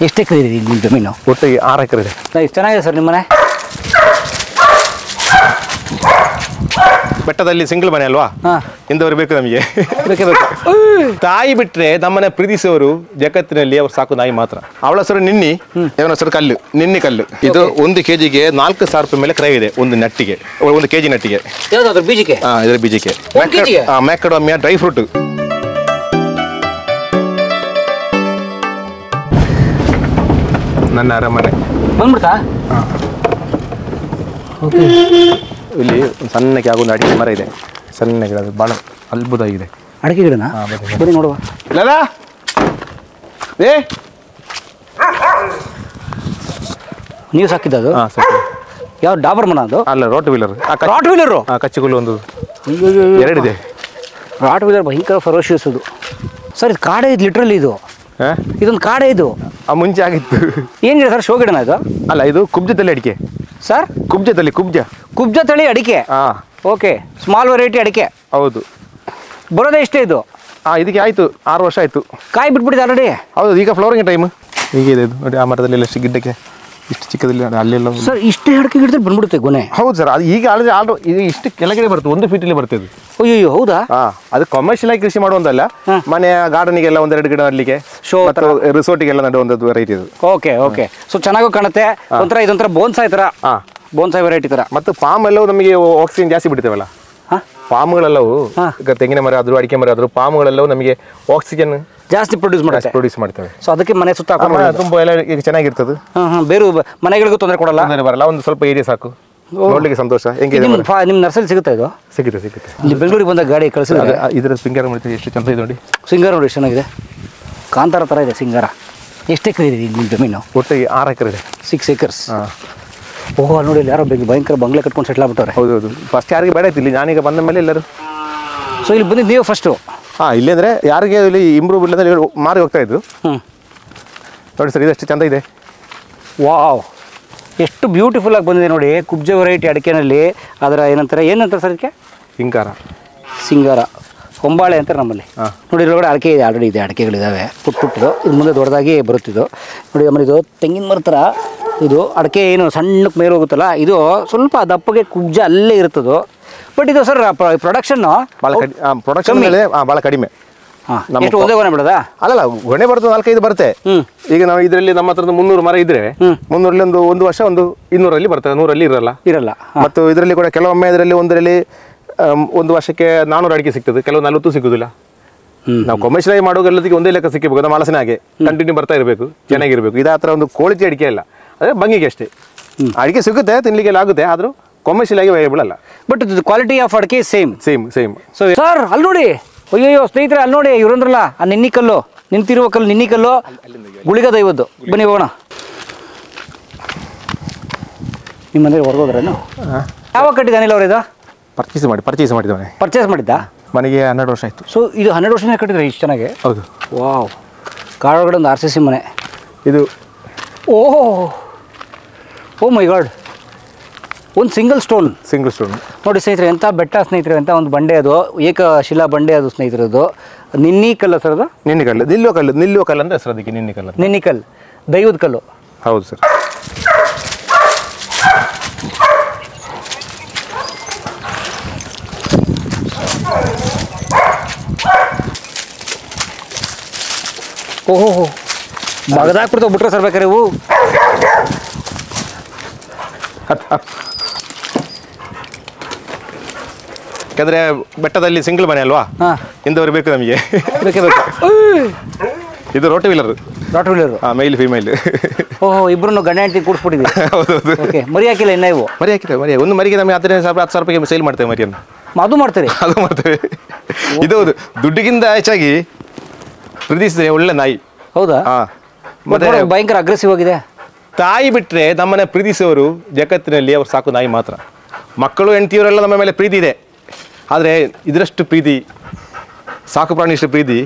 ಎಷ್ಟು ಎಕರೆ ಇದೆ ನಿಮ್ಮ ಜಮೀನು? ಒಟ್ಟಿಗೆ 6 ಎಕರೆ ಇದೆ. ಎಷ್ಟು ಚೆನ್ನಾಗಿದೆ ಸರ್ ನಿಮ್ಮ ಮನೆ? ಬೆಟ್ಟದಲ್ಲಿ ಸಿಂಗಲ್ ಮನೆ ಅಲ್ವಾ, ಇಂದವರು ಬೇಕು ನಮಗೆ. ಬೇಕೇ ಬೇಕು. ತಾಯಿ ಬಿಟ್ರೆ ನಮ್ಮನೆ ಪ್ರೀತಿಸುವವರು ಜಗತ್ತಿನಲ್ಲಿ ಅವ್ರು ಸಾಕು ನಾಯಿ ಮಾತ್ರ. ಅವಳ ಹೆಸರು ನಿನ್ನಿ, ಇವನ ಹೆಸರು ಕಲ್ಲು, ನಿನ್ನಿ ಕಲ್ಲು. ಇದು 1 kgಗೆ 4,000 ರೂಪಾಯಿ ಮೇಲೆ ಕ್ರಯ ಇದೆ. ಒಂದು ನಟ್ಟಿಗೆ, 1 kg ನಟ್ಟಿಗೆ. ಯಾವ್ದಾದ್ರು ಬೀಜಕ್ಕೆ? ಇದರ ಬೀಜಕ್ಕೆ ಮ್ಯಾಕಡಾಮಿಯಾ ಡ್ರೈ ಫ್ರೂಟ್. ನನ್ನ ಅರಮನೆ ಬಂದ್ಬಿಡ್ತಾ? ಇಲ್ಲಿ ಒಂದು ಸಣ್ಣಕ್ಕೆ ಆಗೊಂದು ಅಡಿಕೆ ಮರ ಇದೆ. ಸಣ್ಣ ಗಿಡ, ಅದು ಭಾಳ ಅದ್ಭುತ ಆಗಿದೆ. ಅಡಿಕೆ ಗಿಡನ ಬನ್ನಿ ನೋಡುವ. ನೀವು ಸಾಕಿದ್ದು? ಹಾಂ ಸಾಕು. ಯಾವ ಡಾಬರ್ ಮನ ಅದು? ಅಲ್ಲ, ರೋಟ್ ವೀಲರ್. Rottweiler? ಕಚ್ಚಿಗುಲ್ಲು ಒಂದು 2 ಇದೆ. ರಾಟ್ ವೀಲರ್ ಭಯಂಕರ ಫರೋಶಿಯಸ್ ಅದು ಸರ್. ಇದು ಕಾಡೇ ಇದು, ಲಿಟ್ರಲಿ ಇದು. ಇದೊಂದು ಕಾಡೇ ಇದು. ಮುಂಚೆ ಆಗಿತ್ತು. ಏನಿದೆ ಸರ್, ಶೋ ಗಿಡನ ಇದು? ಅಲ್ಲ, ಇದು ಕುಬ್ಜ ತಳಿ ಅಡಿಕೆ ಸರ್. ಕುಬ್ಜ ತಳಿ ಅಡಿಕೆ. ಓಕೆ, ಸ್ಮಾಲ್ ವೆರೈಟಿ ಅಡಿಕೆ. ಹೌದು. ಬರೋದೇ ಇಷ್ಟೇ ಇದು? ಇದಕ್ಕೆ ಆಯಿತು 6 ವರ್ಷ ಆಯಿತು. ಕಾಯಿ ಬಿಟ್ಬಿಟ್ಟಿದೆ ಆಲ್ರೆಡಿ? ಹೌದು, ಈಗ ಫ್ಲವರಿಂಗ್ ಟೈಮ್ ಹೀಗಿದೆ ಇದು. ನೋಡಿ, ಆ ಮರದಲ್ಲಿ ಎಷ್ಟು ಗಿಡ್ಡಕ್ಕೆ ಇಷ್ಟು ಚಿಕ್ಕದಲ್ಲಿ ಅಲ್ಲೆಲ್ಲ ಸರ್. ಇಷ್ಟೇ ಅಡಿಕೆ ಗಿಡದಲ್ಲಿ ಬಂದ್ಬಿಡುತ್ತೆ ಗೊನೆ? ಹೌದು ಸರ್. ಅದು ಈಗ ಇದು ಇಷ್ಟು ಕೆಳಗಡೆ ಬರುತ್ತೆ, 1 ಫೀಟಲ್ಲಿ ಬರ್ತದೆ. ಅಯ್ಯೋ, ಹೌದಾ? ಅದು ಕಮರ್ಷಿಯಲ್ ಆಗಿ ಕೃಷಿ ಮಾಡುವಂತಲ್ಲ, ಮನೆಯ ಗಾರ್ಡನಿಗೆಲ್ಲ 1-2 ಗಿಡ ನಡಲಿಕ್ಕೆ, ಶೋ ರಿಸೋರ್ಟಿಗೆಲ್ಲ ನಡುವಂಥದ್ದು ವೆರೈಟಿ ಇದು. ಓಕೆ. ಸೊ ಚೆನ್ನಾಗೂ ಕಾಣುತ್ತೆ. ಒಂಥರ ಇದೊಂಥರ ಬೋನ್ಸಾಯ್ ಥರ, ಬೋನ್ಸಾಯ್ ವೆರೈಟಿ ಥರ. ಮತ್ತು ಪಾಮ್ ಎಲ್ಲವೂ ನಮಗೆ ಆಕ್ಸಿಜನ್ ಜಾಸ್ತಿ ಬಿಡ್ತೇವಲ್ಲ. ಪಾಮ್ಗಳೆಲ್ಲವೂ, ಈಗ ತೆಂಗಿನ ಮರ ಆದರೂ ಅಡಿಕೆ ಮರ ಆದರೂ ಪಾಮ್ಗಳೆಲ್ಲವೂ ನಮಗೆ ಆಕ್ಸಿಜನ್ ಜಾಸ್ತಿ ಪ್ರೊಡ್ಯೂಸ್ ಮಾಡ್ತೇವೆ. ಸೊ ಅದಕ್ಕೆ ಮನೆ ಸುತ್ತ ತುಂಬ ಎಲ್ಲ ಈಗ ಚೆನ್ನಾಗಿರ್ತದೆ. ಬೇರೆ ಮನೆಗಳಿಗೂ ತೊಂದರೆ ಕೊಡಲ್ಲ, ಬರಲ್ಲ. ಒಂದು ಸ್ವಲ್ಪ ಏರಿಯಾ ಸಾಕು, ನೋಡ್ಲಿಕ್ಕೆ ಸಂತೋಷ. ಹೆಂಗೆ ನಿಮ್ಮ ನರ್ಸರಿ ಸಿಗುತ್ತೆ ಇದು? ಸಿಗುತ್ತೆ. ಇಲ್ಲಿ ಬೆಂಗಳೂರಿಗೆ ಬಂದಾಗ ಗಾಡಿ ಕಳಿಸಿದ್ರೆ ಇದರ ಸಿಂಗಾರ ಮಾಡ್ತೀವಿ. ಎಷ್ಟು ಚಂದ ಇದೆ ನೋಡಿ. ಸಿಂಗಾರ ನೋಡಿ, ಎಷ್ಟು ಚೆನ್ನಾಗಿದೆ. ಕಾಂತಾರ ಥರ ಇದೆ ಸಿಂಗಾರ. ಎಷ್ಟು ಎಕರೆ ಇದೆ ನಿಮ್ಮ ಜಮೀನು? ಒಟ್ಟಿಗೆ 6 ಎಕರೆ ಇದೆ. 6 acres. ಓಹೋ, ನೋಡಿ ಇಲ್ಲಿ ಯಾರೋ ಭಯಂಕರ ಬಂಗ್ಲೆ ಕಟ್ಕೊಂಡು ಸೆಟ್ಲ್ ಆಗ್ಬಿಟ್ಟವ್ರೆ. ಹೌದು. ಫಸ್ಟ್ ಯಾರಿಗೆ ಬೇಡ ಇತ್ತು ಇಲ್ಲಿ, ನಾನೀಗ ಬಂದ ಮೇಲೆ ಎಲ್ಲರೂ. ಸೊ ಇಲ್ಲಿ ಬಂದಿದ್ದು ನೀವು ಫಸ್ಟು? ಇಲ್ಲಿ ಅಂದರೆ ಯಾರಿಗೆ ಇಲ್ಲಿ ಇಂಪ್ರೂವ್ ಇಲ್ಲ ಅಂದರೆ ಮಾರಿ ಹೋಗ್ತಾ ಇದ್ರು. ನೋಡಿ ಸರ್, ಇದಷ್ಟು ಚಂದ ಇದೆ. ವಾವ್, ಎಷ್ಟು ಬ್ಯೂಟಿಫುಲ್ ಆಗಿ ಬಂದಿದೆ ನೋಡಿ. ಕುಬ್ಜ ವೆರೈಟಿ ಅಡಿಕೆನಲ್ಲಿ ಅದರ ಏನಂತಾರೆ ಸರ್ ಇದಕ್ಕೆ? ಸಿಂಗಾರ ಹೊಂಬಾಳೆ ಅಂತಾರೆ ನಮ್ಮಲ್ಲಿ. ನೋಡಿ, ಇದ್ರೊಳಗಡೆ ಅಡಿಕೆ ಇದೆ, ಆಲ್ರೆಡಿ ಇದೆ, ಅಡಿಕೆಗಳಿದ್ದಾವೆ ಪುಟ್ಟದು. ಇದು ಮುಂದೆ ದೊಡ್ಡದಾಗಿ ಬರುತ್ತಿದ್ದು ನೋಡಿ. ಆಮೇಲೆ ಇದು ತೆಂಗಿನ ಮರ ಥರ ಇದು ಅಡಿಕೆ ಏನು ಸಣ್ಣಕ್ಕೆ ಮೇಲೆ ಹೋಗುತ್ತಲ್ಲ, ಇದು ಸ್ವಲ್ಪ ದಪ್ಪಗೆ ಕುಬ್ಜ ಅಲ್ಲೇ ಇರ್ತದೋ. ಬಟ್ ಇದು ಸರ್ ಪ್ರೊಡಕ್ಷನ್ ಭಾಳ ಕಡಿಮೆ. ಒಂದೇ ಗೊನೆ ಬಿಡೋದಾ? ಅಲ್ಲ, ಗೊನೆ ಬರ್ತದೆ, 4-5 ಬರುತ್ತೆ. ಈಗ ನಾವು ಇದರಲ್ಲಿ ನಮ್ಮ ಹತ್ರ 300 ಮರ ಇದ್ರೆ 300ರಲ್ಲಿ ಒಂದು ವರ್ಷ 200ರಲ್ಲಿ ಬರ್ತದೆ, 100ರಲ್ಲಿ ಇರಲ್ಲ. ಮತ್ತು ಇದರಲ್ಲಿ ಕೂಡ ಕೆಲವೊಮ್ಮೆ ಇದರಲ್ಲಿ ಒಂದು ವರ್ಷಕ್ಕೆ 400 ಅಡಿಕೆ ಸಿಗ್ತದೆ, ಕೆಲವು 40 ಸಿಗುದಿಲ್ಲ. ನಾವು ಕಮರ್ಷಿಯಲ್ ಆಗಿ ಮಾಡೋದೆಲ್ಲದಕ್ಕೆ ಒಂದೇ ಲೆಕ್ಕ ಸಿಕ್ಕಬೇಕು. ನಮ್ಮ ಹಲಸಿನ ಹಾಗೆ ಕಂಟಿನ್ಯೂ ಬರ್ತಾ ಇರಬೇಕು, ಚೆನ್ನಾಗಿರ್ಬೇಕು. ಇದು ಆ ಥರ ಒಂದು ಕ್ವಾಲಿಟಿ ಅಡಿಕೆ ಅಲ್ಲ, ಅದೇ ಭಂಗಿಗೆ ಅಷ್ಟೇ. ಅಡಿಕೆ ಸಿಗುತ್ತೆ, ತಿನ್ಲಿಕ್ಕೆಲ್ಲ ಆಗುತ್ತೆ, ಆದರೂ ಕಮರ್ಷಿಯಲ್ ಆಗಿ ವೈಯಬಲ್ ಅಲ್ಲ. ಬಟ್ ಕ್ವಾಲಿಟಿ ಆಫ್ ಅಡಿಕೆ ಸೇಮ್. ಸೊ ಸರ್, ಅಲ್ಲಿ ನೋಡಿ, ಅಯ್ಯೋ ಸ್ನೇಹಿತರೆ, ಅಲ್ಲಿ ನೋಡಿ, ಇವರಂದ್ರಲ್ಲ ಆ ನಿನ್ನಿಕಲ್ಲು, ನಿಂತಿರುವ ಕಲ್ಲು ನಿನ್ನಿಕಲ್ಲು, ಗುಳಿಗ ದೈವದ್ದು. ಬನ್ನಿ ಹೋಗೋಣ. ನಿಮ್ಮ ಮನೇಲಿ ಹೊರಗೋದ್ರೇನು? ಯಾವಾಗ ಕಟ್ಟಿದ್ದಾನೆ ಇಲ್ಲ ಅವ್ರು? ಇದು ಪರ್ಚೇಸ್ ಮಾಡಿದ್ದಾನೆ. ಪರ್ಚೇಸ್ ಮಾಡಿದ್ದ? ಮನೆಗೆ 12 ವರ್ಷ ಆಯಿತು. ಸೊ ಇದು 12 ವರ್ಷನೇ ಕಟ್ಟಿದ್ರೆ ಇಷ್ಟು ಚೆನ್ನಾಗಿ? ಹೌದು. ವಾವ್, ಕಾಡೊಳಗಡೆ ಒಂದು RCC ಮನೆ ಇದು. ಓ ಮೈ ಗಾಡ್, ಒಂದು ಸಿಂಗಲ್ ಸ್ಟೋನ್ ನೋಡಿ ಸ್ನೇಹಿತರೆ. ಎಂಥ ಬೆಟ್ಟ ಸ್ನೇಹಿತರೆ, ಎಂಥ ಒಂದು ಬಂಡೆ ಅದು, ಏಕಶಿಲಾ ಬಂಡೆ ಅದು ಸ್ನೇಹಿತರೆ. ಅದು ನಿನ್ನಿ ಕಲ್ಲು ಸರ್? ಅದು ನಿಲ್ಲುವ ಕಲ್ಲು ಅಂದರೆ ಹೆಸರು ಅದಕ್ಕೆ. ನಿನ್ನಿ ಕಲ್ಲು ದೈವದ ಕಲ್ಲು. ಹೌದು ಸರ್. ಓಹೋ, ಬಗದಾಕ್ಬಿಡ್ತಾವೆ ಬಿಟ್ರೆ ಸರ್ ಬೇಕಾರೆ ಇವು. ಯಾಕಂದರೆ ಬೆಟ್ಟದಲ್ಲಿ ಸಿಂಗಲ್ ಮನೆ ಅಲ್ವಾ, ಇಂದವರು ಬೇಕು ನಮಗೆ. ಬೇಕೇ ಬೇಕು. ಇದು ರೋಟ್ ವೀಲರ್. ಮೇಲ್ ಫೀಮೇಲ್. ಓಹೋ, ಇಬ್ಬರನ್ನು ಗಂಡ ಹೆಂಡತಿ ಕೂಡಿಸ್ಬಿಟ್ಟಿದ್ವಿ. ಹೌದೌದು. ಓಕೆ, ಮರಿ ಹಾಕಿಲ್ಲ ಇನ್ನ? ಇವು ಮರಿ ಹಾಕಿದ್ದೇವೆ. ಒಂದು ಮರಿಗೆ ನಮಗೆ 10,000 ರೂಪಾಯಿಗೆ ಸೇಲ್ ಮಾಡ್ತೇವೆ ಮರಿಯನ್ನು. ಅದು ಮಾಡ್ತೀರಿ? ಅದು ಮಾಡ್ತೇವೆ. ಇದು ದುಡ್ಡಿಗಿಂತ ಹೆಚ್ಚಾಗಿ ಪ್ರೀತಿಸಿದ್ರೆ ಒಳ್ಳೆ ನಾಯಿ. ಹೌದಾ? ಮತ್ತೆ ಭಯಂಕರ ಅಗ್ರೆಸಿವ್ ಆಗಿದೆ. ತಾಯಿ ಬಿಟ್ಟರೆ ನಮ್ಮನ್ನ ಪ್ರೀತಿಸುವವರು ಜಗತ್ತಿನಲ್ಲಿ ಅವ್ರು ಸಾಕು ನಾಯಿ ಮಾತ್ರ. ಮಕ್ಕಳು ಹೆಂಡತಿಯವರೆಲ್ಲ ನಮ್ಮ ಮೇಲೆ ಪ್ರೀತಿ ಇದೆ, ಆದರೆ ಇದರಷ್ಟು ಪ್ರೀತಿ, ಸಾಕು ಪ್ರಾಣಿ ಇಷ್ಟು ಪ್ರೀತಿ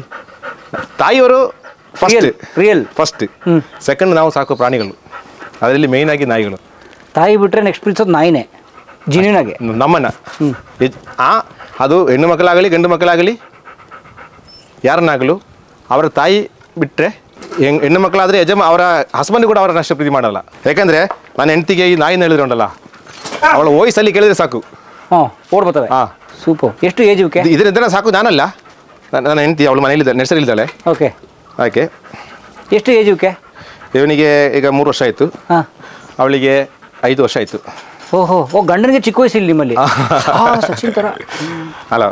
ತಾಯಿಯವರು ಫಸ್ಟ್. ಸೆಕೆಂಡ್ ನಾವು ಸಾಕು ಪ್ರಾಣಿಗಳು, ಅದರಲ್ಲಿ ಮೇಯ್ನ್ ಆಗಿ ನಾಯಿಗಳು. ತಾಯಿ ಬಿಟ್ಟರೆ ನೆಕ್ಸ್ಟ್ ಪ್ರೀತಿಸೋದು ನಾಯಿನೇ ಜಿನಿನಾಗೆ ನಮ್ಮನ್ನ. ಅದು ಹೆಣ್ಣು ಮಕ್ಕಳಾಗಲಿ ಗಂಡು ಮಕ್ಕಳಾಗಲಿ ಯಾರನ್ನಾಗಲು ಅವರ ತಾಯಿ ಬಿಟ್ಟರೆ ಹೆಣ್ಣು ಮಕ್ಕಳಾದರೆ ಅವರ ಹಸ್ಬೆಂಡ್ ಕೂಡ ಅವರನ್ನ ಅಷ್ಟು ಪ್ರೀತಿ ಮಾಡಲ್ಲ. ಯಾಕಂದರೆ ನನ್ನ ಹೆಂಡತಿಗೆ ಈ ನಾಯಿನ ಹೇಳಿದ್ರೆ ಉಂಟಲ್ಲ, ಅವಳ ವಯಸ್ಸಲ್ಲಿ ಕೇಳಿದ್ರೆ ಸಾಕು, ಓಡ್ಬರ್ತವೆ. ಸೂಪರ್. ಎಷ್ಟು ಏಜ್ ಇವಕ್ಕೆ? ಇದರಿಂದ ಸಾಕು. ನಾನಲ್ಲ, ನನ್ನ ಹೆಂಡತಿ, ಅವಳು ಮನೇಲಿ ನರ್ಸರಿಲಿದ್ದಾಳೆ. ಓಕೆ. ಓಕೆ. ಎಷ್ಟು ಏಜ್ ಇವಕ್ಕೆ? ಇವನಿಗೆ ಈಗ 3 ವರ್ಷ ಆಯಿತು, ಅವಳಿಗೆ 5 ವರ್ಷ ಆಯಿತು. ಓಹೋ, ಗಂಡನಿಗೆ ಚಿಕ್ಕ ವಯಸ್ಸಿಲ್ಲ ನಿಮ್ಮಲ್ಲಿ. ಸಚಿನ್ ಥರ ಅಲ್ಲ,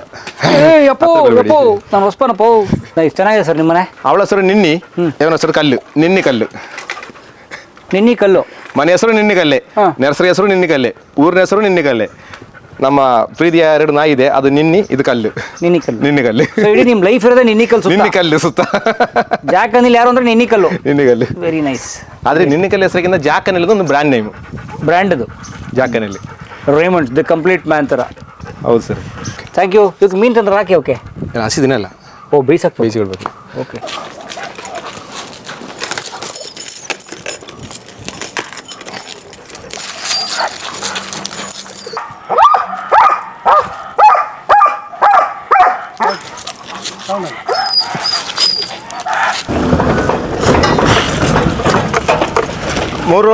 ನಾನು ಹೊಸಪನಪ್ಪ. ಚೆನ್ನಾಗಿದೆ ಸರ್ ನಿಮ್ಮನೆ. ಅವಳ ಹೆಸರು ನಿನ್ನಿ, ಇವನ ಹೆಸರು ಕಲ್ಲು. ನಿನ್ನಿ ಕಲ್ಲು. ಮನೆ ಹೆಸರು ನಿನ್ನಿ ಕಲ್ಲೆ, ನರ್ಸರಿ ಹೆಸರು ನಿನ್ನಿ ಕಲ್ಲೆ, ಊರಿನ ಹೆಸರು ನಿನ್ನಿ ಕಲ್ಲೆ. ನಮ್ಮ ಪ್ರೀತಿಯ 2 ನಾಯಿ ಇದೆ, ಅದು ನಿನ್ನಿ, ಇದು ಕಲ್ಲು. ನಿನ್ನಿ ಕಲ್ಲು. ಇಡೀ ನಿಮ್ಮ ಲೈಫ್ ಇರೋದೇ ನಿನ್ನಿ ಕಲ್ಲು ಸುತ್ತ. ಜಾಕ್ ಅನಿಲ್ ಯಾರು ಅಂದ್ರೆ ನಿನ್ನಿ ಕಲ್ಲು. Very nice. ಆದ್ರೆ ನಿನ್ನಿ ಕಲ್ಲು ಹೆಸರಿಗಿಂತ ಜಾಕ್ ಅನಿಲ್ ಒಂದು ಬ್ರ್ಯಾಂಡ್ ನೇಮ್. ಬ್ರ್ಯಾಂಡ್ ಅದು Jack Anil. Raymond the complete man ಥರ. ಹೌದು ಸರ್. Thank you. ಇದಕ್ಕೆ ಮೀನು ತಂದ್ರೆ ಹಾಕಿ. ಓಕೆ. ಹಸಿದಿನ ಅಲ್ಲ, ಬೇಯಿಸಿಕೊಳ್ಬೇಕು. ಓಕೆ. ಮೂರು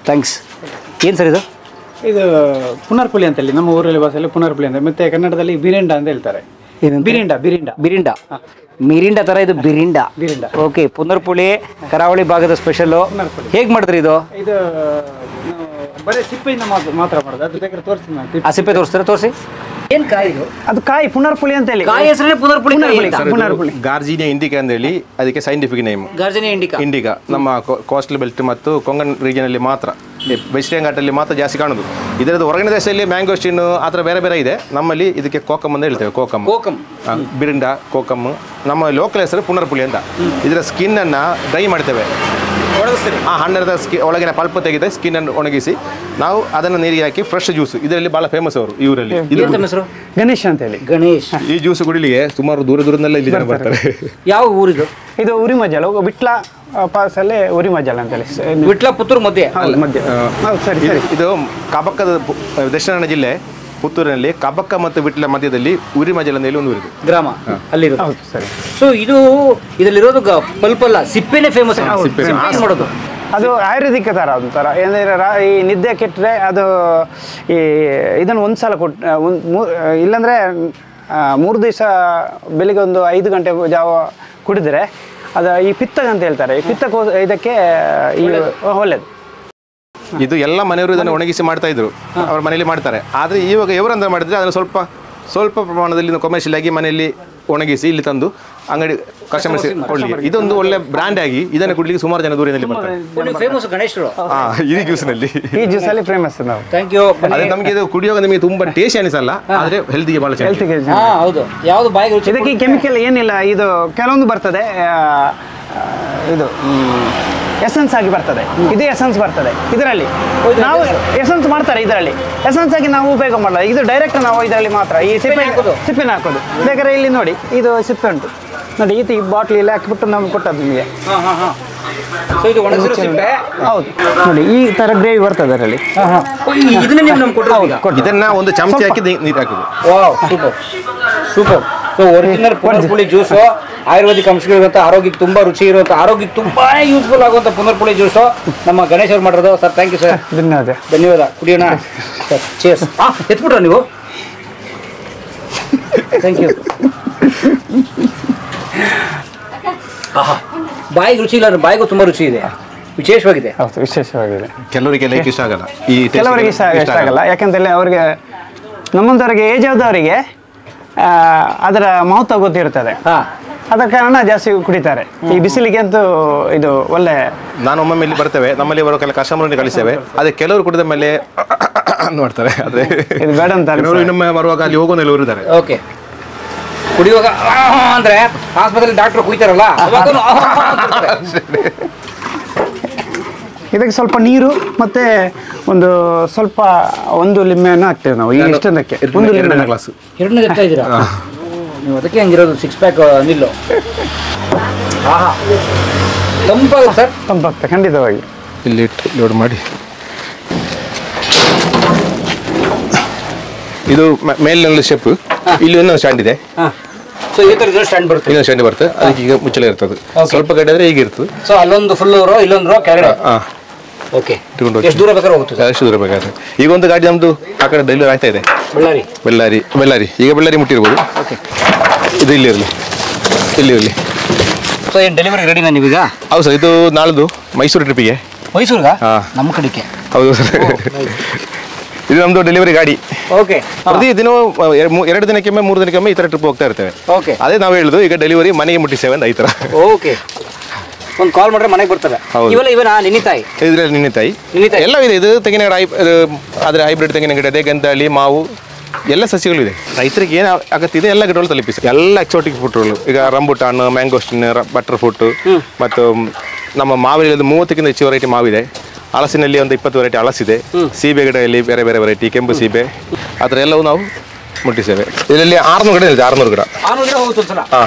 ಥ್ಯಾಂಕ್ಸ್. ಏನು ಸರ್ ಇದು? ಇದು ಪುನರ್ಪುಳಿ ಅಂತೇಳಿ ನಮ್ಮ ಊರಲ್ಲಿ ಭಾಷೆಯಲ್ಲಿ ಪುನರ್ಪುಳಿ ಅಂತ, ಮತ್ತೆ ಕನ್ನಡದಲ್ಲಿ ಬಿರಿಂಡ ಅಂತ ಹೇಳ್ತಾರೆ. ಬಿರಿಂಡ ಮಿರಿಂಡ ಥರ ಇದು ಬಿರಿಂಡ. ಓಕೆ. ಪುನರ್ಪುಳಿ ಕರಾವಳಿ ಭಾಗದ ಸ್ಪೆಷಲ್ಲು. ಹೇಗೆ ಮಾಡಿದ್ರಿ ಇದು? ಇದು ಬರೀ ಸಿಪ್ಪೆಯಿಂದ ಮಾತ್ರ ಮಾಡೋದು. ಅದು ಬೇಕಾದ್ರೆ ತೋರಿಸ್ತೀನಿ. ಆ ಸಿಪ್ಪೆ ತೋರಿಸ್ತಾರೆ, ತೋರಿಸಿ. ಏನು ಕಾಯಿ ಇದು? ಅದು ಕಾಯಿ ಪುನರ್ಪುಳಿ ಅಂತ ಹೇಳಿ. ಕಾಯಿ ಹೆಸರೇ ಪುನರ್ಪುಳಿ. ಗಾರ್ಜಿನಿಯಾ ಇಂಡಿಕಾ ಅಂತ ಹೇಳಿ ಅದಕ್ಕೆ ಸೈಂಟಿಫಿಕ್ ನೇಮ್. ಗಾರ್ಜಿನಿಯಾ ಇಂಡಿಕಾ ನಮ್ಮ ಕೋಸ್ಟಲ್ ಬೆಲ್ಟ್ ಮತ್ತು ಕೊಂಗನ್ ರೀಜನ್ ಅಲ್ಲಿ ಮಾತ್ರ, ವೆಸ್ಟರ್ನ್ ಘಾಟಲ್ಲಿ ಮಾತ್ರ ಜಾಸ್ತಿ ಕಾಣೋದು. ಇದರದ್ದು ಹೊರಗಿನ ದೇಶದಲ್ಲಿ ಮ್ಯಾಂಗೋಸ್ಟಿನ್ ಆ ಥರ ಬೇರೆ ಬೇರೆ ಇದೆ. ನಮ್ಮಲ್ಲಿ ಇದಕ್ಕೆ ಕೋಕಮ್ ಅಂತ ಹೇಳ್ತೇವೆ. ಕೋಕಮ್ ಬಿರಿಂಡ, ಕೋಕಮ್. ನಮ್ಮ ಲೋಕಲ್ ಹೆಸರು ಪುನರ್ಪುಳಿ ಅಂತ. ಇದರ ಸ್ಕಿನ್ ಅನ್ನ ಡ್ರೈ ಮಾಡ್ತೇವೆ. ಹಣ್ಣರದ ಒಳಗಿನ ಪಲ್ಪ್ ತೆಗೆದ ಸ್ಕಿನ್ ಅನ್ನು ಒಣಗಿಸಿ ನಾವು ಅದನ್ನು ನೀರಿಗೆ ಹಾಕಿ ಫ್ರೆಶ್ ಜ್ಯೂಸ್. ಇದರಲ್ಲಿ ಬಹಳ ಫೇಮಸ್ ಅವರು ಈ ಊರಲ್ಲಿ. ಗಣೇಶ್ ಅಂತ ಹೇಳಿ. ಈ ಜ್ಯೂಸ್ ಕುಡಿಲಿಕ್ಕೆ ಸುಮಾರು ದೂರದೆಲ್ಲ ಇಲ್ಲಿ ಜನ ಬರ್ತಾರೆ. ಯಾವ ಊರಿದು? ಇದು ಉರಿಮಜಲ್, ವಿಟ್ಲ ಪಾಸ್ ಅಲ್ಲಿ ಉರಿಮಜಲ್ ಅಂತ ಹೇಳಿ. ವಿಟ್ಲ ಪುತ್ತೂರು ಮಧ್ಯೆ. ಸರಿ. ಇದು ಕಬಕ್ಕದ ದಕ್ಷಿಣ ಕನ್ನಡ ಜಿಲ್ಲೆ ಪುತ್ತೂರಿನಲ್ಲಿ ಕಬಕ್ಕ ಮತ್ತು ವಿಟ್ಲ ಮಧ್ಯದಲ್ಲಿ ಉರಿಮಜಲ್ ಅಂತ ಹೇಳಿ ಒಂದು ಊರಿದೆ, ಗ್ರಾಮ. ಅಲ್ಲಿ ಸರಿ. ಸೊ ಇದರಲ್ಲಿರೋದು ಪಲ್ಪಲ್ಲ, ಸಿಪ್ಪೆನೇ ಫೇಮಸ್. ಮಾಡೋದು ಅದು ಆಯುರ್ವೇದಿಕ್ ಥರ ಒಂಥರ ಏನಂದರೆ ಈ ನಿದ್ದೆ ಕೆಟ್ಟರೆ ಅದು ಈ ಇದನ್ನು ಒಂದು ಸಲ ಇಲ್ಲಾಂದರೆ 3 ದಿವಸ ಬೆಳಿಗ್ಗೆ ಒಂದು 5 ಗಂಟೆ ಜಾವ ಕುಡಿದ್ರೆ ಅದು ಈ ಪಿತ್ತ ಅಂತ ಹೇಳ್ತಾರೆ. ಈ ಪಿತ್ತಕ್ಕೋ ಇದಕ್ಕೆ ಒಳ್ಳೆಯದು. ಇದು ಎಲ್ಲ ಮನೆಯವರು ಇದನ್ನು ಒಣಗಿಸಿ ಮಾಡ್ತಾ ಇದ್ರು, ಅವ್ರ ಮನೆಯಲ್ಲಿ ಮಾಡ್ತಾರೆ. ಆದರೆ ಇವಾಗ ಇವರಂತ ಮಾಡಿದ್ರೆ ಅದನ್ನು ಸ್ವಲ್ಪ ಪ್ರಮಾಣದಲ್ಲಿ ಕಮರ್ಷಿಯಲ್ ಆಗಿ ಮನೆಯಲ್ಲಿ ಒಣಗಿಸಿ ಇಲ್ಲಿ ತಂದು ಅಂಗಡಿ ಕಸ್ಟಮರ್ಸ್ ಕೊಡ್ಲಿಕ್ಕೆ ಇದೊಂದು ಒಳ್ಳೆ ಬ್ರ್ಯಾಂಡ್ ಆಗಿ ಇದನ್ನು ಕುಡ್ಲಿಕ್ಕೆ ಸುಮಾರು ಜನ ದೂರದಲ್ಲಿ ಬರ್ತಾರೆ. ಈ ಜ್ಯೂಸ್ನಲ್ಲಿ ಫೇಮಸ್ ನಾವು. Thank you. ಅದೇ ನಮಗೆ ಇದು ಕುಡಿಯೋಕೆ ನಿಮಗೆ ತುಂಬಾ ಟೇಸ್ಟ್ ಅನಿಸಲ್ಲ, ಆದರೆ ಹೆಲ್ತ್ಗೆ ಬಹಳ ಚೆನ್ನಾಗಿ. ಹೌದು. ಯಾವುದು ಬಾಯಿಗೆ ರುಚಿ. ಇದಕ್ಕೆ ಕೆಮಿಕಲ್ ಏನಿಲ್ಲ. ಇದು ಕೆಲವೊಂದು ಬರ್ತದೆ, ಇದು ಎಸೆನ್ಸ್ ಆಗಿ ಬರ್ತದೆ. ಇದು ಎಸೆನ್ಸ್ ಬರ್ತದೆ ಇದರಲ್ಲಿ. ನಾವು ಎಸೆನ್ಸ್ ಮಾಡ್ತಾರೆ ಇದರಲ್ಲಿ. ಎಸೆನ್ಸ್ ಆಗಿ ನಾವು ಉಪಯೋಗ ಮಾಡಲ್ಲ. ಇದು ಡೈರೆಕ್ಟ್ ನಾವು ಇದರಲ್ಲಿ ಮಾತ್ರ ಈ ಸಿಪ್ಪೆನ ಹಾಕೋದು. ಬೇಕಾದ್ರೆ ಇಲ್ಲಿ ನೋಡಿ, ಇದು ಸಿಪ್ಪೆ ಉಂಟು ನೋಡಿ. ಈ ಬಾಟ್ಲಿಯಲ್ಲಿ ಹಾಕಿಬಿಟ್ಟು ನಮ್ಗೆ ಕೊಟ್ಟದ್ದು ನಿಮಗೆ. ಹೌದು ನೋಡಿ, ಈ ತರ ಗ್ರೇವಿ ಬರ್ತದೆ ಅದರಲ್ಲಿ. ಇದನ್ನ ಒಂದು ಚಮಚ ಹಾಕಿ ನೀರು ಹಾಕುದು. ಸೂಪರ್. ಸೊ ಒರಿಜಿನಲ್ ಪುನರ್ಪುಳಿ ಜ್ಯೂಸು ಆಯುರ್ವೇದಿಕ್ ಅಂಶಗಳಿರುವಂಥ ಆರೋಗ್ಯಕ್ಕೆ ತುಂಬ ರುಚಿ ಇರುವಂಥ, ಆರೋಗ್ಯಕ್ಕೆ ತುಂಬಾ ಯೂಸ್ಫುಲ್ ಆಗುವಂಥ ಪುನರ್ಪುಳಿ ಜ್ಯೂಸು ನಮ್ಮ ಗಣೇಶ್ ಅವ್ರು ಮಾಡಿರೋದು. Sir thank you sir. ಧನ್ಯವಾದ. ಕುಡಿಯೋಣ ಸರ್. ಚೇರ್ಸ್. ಎತ್ಬಿಟ್ರ ನೀವು? Thank you. ಬಾಯಿಗೆ ರುಚಿ ಇಲ್ಲ, ಬಾಯಿಗೂ ತುಂಬ ರುಚಿ ಇದೆ, ವಿಶೇಷವಾಗಿದೆ. ಹೌದು, ವಿಶೇಷವಾಗಿದೆ. ಕೆಲವರಿಗೆ ಇಷ್ಟ ಆಗಲ್ಲ, ಕೆಲವರಿಗೆ ಇಷ್ಟ ಆಗಲ್ಲ. ಯಾಕಂತೇಳಿ ಅವ್ರಿಗೆ, ನಮ್ಮಂಥವ್ರಿಗೆ, ಏಜ್ ಆದವರಿಗೆ ಅದರ ಮಹತ್ವ ಗೊತ್ತಿರ್ತದೆ. ಅದರ ಕಾರಣ ಜಾಸ್ತಿ ಕುಡಿತಾರೆ. ಈ ಬಿಸಿಲಿಗೆ ಅಂತೂ ಇದು ಒಳ್ಳೆ. ನಾನು ಒಮ್ಮೊಮ್ಮೆ ಇಲ್ಲಿ ಬರ್ತೇವೆ, ನಮ್ಮಲ್ಲಿ ಬರೋ ಕೆಲ ಕಸ್ಟಮರ್ನ ಕಳಿಸ್ತೇವೆ. ಅದೇ ಕೆಲವರು ಕುಡಿದ ಮೇಲೆ ಮಾಡ್ತಾರೆ. ಅದೇ ಇದು ಬೇಡ ಅಂತ ಇನ್ನೊಮ್ಮೆ ಬರುವಾಗ ಅಲ್ಲಿ ಹೋಗೋನೆಲ್ಲ ಇರ್ತಾರೆ. ಓಕೆ. ಕುಡಿಯುವಾಗ ಅಂದ್ರೆ ಆಸ್ಪತ್ರೆಯಲ್ಲಿ ಡಾಕ್ಟರ್ ಕುಯ್ತಾರಲ್ಲ, ಇದಕ್ಕೆ ಸ್ವಲ್ಪ ನೀರು ಮತ್ತೆ ಒಂದು ಲಿಂಬೆಯನ್ನು ಹಾಕ್ತೇವೆ ನಾವು. ಈ ಇಷ್ಟಕ್ಕೆ ಒಂದು ಲಿಂಬೆ ಗ್ಲಾಸ್. 2 ಎತ್ತಾ ಇದ್ದೀರಾ ನೀವು? ಅದಕ್ಕೆ ಹಂಗಿರೋದು 6 ಪ್ಯಾಕ್ ನಿಲ್ಲು. ತಂಪಾಗುತ್ತೆ ಸರ್? ತಂಪಾಗ್ತದೆ ಖಂಡಿತವಾಗಿ. ಇಲ್ಲಿ ಲೋಡ್ ಮಾಡಿ ಇದು ಮೇಲಿನ ಶೆಪ್, ಇಲ್ಲಿ ಇನ್ನೊಂದು ಸ್ಟ್ಯಾಂಡ್ ಇದೆ. ಸೊ ಈ ತರ ಸ್ಟ್ಯಾಂಡ್ ಬರುತ್ತೆ, ಇನ್ನೊಂದು ಸ್ಟ್ಯಾಂಡ್ ಬರುತ್ತೆ, ಅದಕ್ಕೆ ಈಗ ಮುಚ್ಚಳ ಇರ್ತದೆ. ಸ್ವಲ್ಪ ಕಡೆ ಆದ್ರೆ ಈಗ ಇರ್ತದೆ. ಸೊ ಅಲ್ಲೊಂದು ಫುಲ್ ರೋ ಇಲ್ಲೊಂದು ರೋ ಕೆಳಗಡೆ. ಓಕೆ, ಎಷ್ಟು ದೂರ ಬೇಕಾದ್ರೆ ಹೋಗ್ತದೆ? ಎಷ್ಟು ದೂರ ಬೇಕಾದ್ರೆ. ಈಗ ಒಂದು ಗಾಡಿ ನಮ್ದು ಆ ಕಡೆ ಡೆಲಿವರಿ ಆಗ್ತಾ ಇದೆ, ಬೆಳ್ಳಾರಿ. ಈಗ ಬೆಳ್ಳಾರಿ ಮುಟ್ಟಿರ್ಬೋದು. ಓಕೆ, ಇದು ಇಲ್ಲಿ ಇರಲಿ. ಸೊ ಏನು ಡೆಲಿವರಿ ರೆಡಿನಾ ನೀವೀಗ? ಹೌದು ಸರ್, ಇದು ನಾಳ್ದು ಮೈಸೂರು ಟ್ರಿಪ್ಪಿಗೆ. ಮೈಸೂರಿಗ? ನಮ್ಮ ಕಡೆಗೆ. ಹೌದು ಸರ್, ಇದು ನಮ್ದು ಡೆಲಿವರಿ ಗಾಡಿ. ಓಕೆ, ಪ್ರತಿ ದಿನ 2 ದಿನಕ್ಕೊಮ್ಮೆ 3 ದಿನಕ್ಕೊಮ್ಮೆ ಈ ಥರ ಟ್ರಿಪ್ ಹೋಗ್ತಾ ಇರ್ತೇವೆ. ಓಕೆ, ಅದೇ ನಾವು ಹೇಳುದು ಈಗ ಡೆಲಿವರಿ ಮನೆಗೆ ಮುಟ್ಟಿಸ್ತೇವೆ ಅಂತ ಈ ಥರ. ಓಕೆ, ಒಂದು ಕಾಲ್ ಮಾಡಿದ್ರೆ ಮನೆಗೆ ಬರ್ತವೆ. ಇವನ ನಿನ್ನಿತಾಯಿ, ಇದ್ರಲ್ಲಿ ನಿನ್ನಿತಾಯಿ ಎಲ್ಲ ಇದೆ. ಇದು ತೆಂಗಿನ ಗಿಡ, ಆದರೆ ಹೈಬ್ರಿಡ್ ತೆಂಗಿನ ಗಿಡ ಇದೆ, ಗಂಧಳಿ, ಮಾವು ಎಲ್ಲ ಸಸ್ಯಗಳು ಇದೆ. ರೈತರಿಗೆ ಏನು ಅಗತ್ಯ ಇದೆ ಎಲ್ಲ ಗಿಡಗಳು ತಲುಪಿಸಿ. ಎಲ್ಲ ಎಕ್ಸೋಟಿಕ್ ಫ್ರೂಟ್ಗಳು, ಈಗ ರಂಬುಟಾನ್, ಮ್ಯಾಂಗೋಸ್ಟಿನ್, ಬಟರ್ ಫ್ರೂಟ್, ಮತ್ತು ನಮ್ಮ ಮಾವಿನಲ್ಲಿ 30ಕ್ಕಿಂತ ಹೆಚ್ಚು ವೆರೈಟಿ ಮಾವಿದೆ. ಹಲಸಿನಲ್ಲಿ ಒಂದು 20 ವೆರೈಟಿ ಹಲಸಿದೆ. ಸೀಬೆ ಗಿಡದಲ್ಲಿ ಬೇರೆ ಬೇರೆ ವೆರೈಟಿ, ಕೆಂಪು ಸೀಬೆ, ಆ ಥರ ಎಲ್ಲವೂ ನಾವು ಮುಟ್ಟಿಸ್ತೇವೆ. ಇದರಲ್ಲಿ 600 ಗಿಡ ಇದೆ. 600 ಗಿಡ